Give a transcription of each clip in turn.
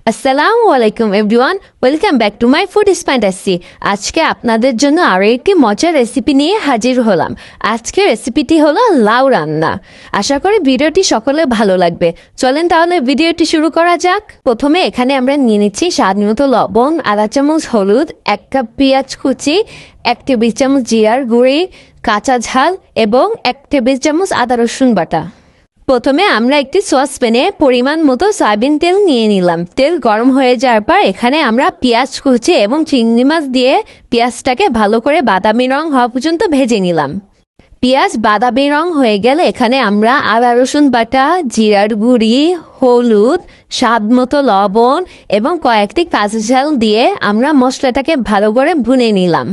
আসসালামু আলাইকুম everyone, welcome back to my food fantasy. আজকে আপনাদের জন্য আরও একটি মজার রেসিপি নিয়ে হাজির হলাম। আজকের রেসিপিটি হলো লাউ রান্না। আশা করি ভিডিওটি সকলে ভালো লাগবে। চলেন তাহলে ভিডিওটি শুরু করা যাক। প্রথমে এখানে আমরা নিয়ে নিচ্ছি স্বাদ মতো লবণ, আধা চামচ হলুদ, 1 কাপ পেঁয়াজ কুচি, 1 টেবিল চামচ জিরার গুঁড়ি, কাঁচা ঝাল এবং 1 টেবিল চামচ আদা রসুন বাটা। প্রথমে আমরা একটি সসপ্যানে পরিমাণ মতো সয়াবিন তেল নিয়ে নিলাম। তেল গরম হয়ে যাওয়ার পর এখানে আমরা পেঁয়াজ কুচি এবং চিংড়ি মাছ দিয়ে পেঁয়াজটাকে ভালো করে বাদামি রং হওয়া পর্যন্ত ভেজে নিলাম। পেঁয়াজ বাদামি রং হয়ে গেলে এখানে আমরা আদা রসুন বাটা, জিরার গুঁড়ি, হলুদ, স্বাদ মতো লবণ এবং কয়েকটি কাঁচা ঝাল দিয়ে আমরা মশলাটাকে ভালো করে ভুনে নিলাম।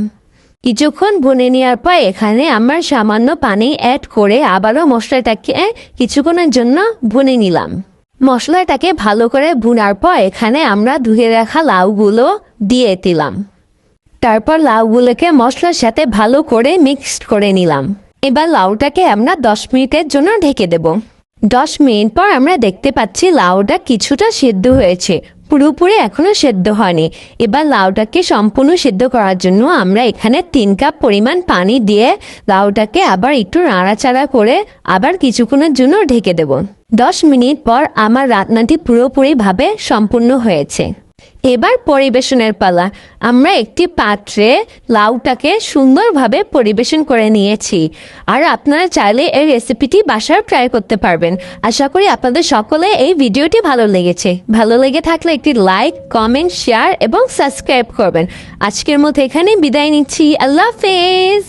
কিছুক্ষণ ভুনে নেওয়ার পর এখানে আমরা সামান্য পানি অ্যাড করে আবারও মশলাটাকে কিছুক্ষণের জন্য ভুনে নিলাম। মশলাটাকে ভালো করে ভুনার পর এখানে আমরা ধুয়ে রাখা লাউগুলো দিয়ে দিলাম। তারপর লাউগুলোকে মশলার সাথে ভালো করে মিক্সড করে নিলাম। এবার লাউটাকে আমরা 10 মিনিটের জন্য ঢেকে দেব। 10 মিনিট পর আমরা দেখতে পাচ্ছি লাউটা কিছুটা সিদ্ধ হয়েছে, পুরোপুরি এখনো সেদ্ধ হয়নি। এবার লাউটাকে সম্পূর্ণ সিদ্ধ করার জন্য আমরা এখানে 3 কাপ পরিমাণ পানি দিয়ে লাউটাকে আবার একটু নাড়াচাড়া করে আবার কিছুক্ষণের জন্য ঢেকে দেব। 10 মিনিট পর আমার রান্নাটি পুরোপুরিভাবে সম্পূর্ণ হয়েছে। এবার পরিবেশনের পালা। আমরা একটি পাত্রে লাউটাকে সুন্দরভাবে পরিবেশন করে নিয়েছি। আর আপনারা চাইলে এই রেসিপিটি বাসায় ট্রাই করতে পারবেন। আশা করি আপনাদের সকলে এই ভিডিওটি ভালো লেগেছে। ভালো লেগে থাকলে একটি লাইক, কমেন্ট, শেয়ার এবং সাবস্ক্রাইব করবেন। আজকের মতো এখানে বিদায় নিচ্ছি। আল্লাহ হাফেজ।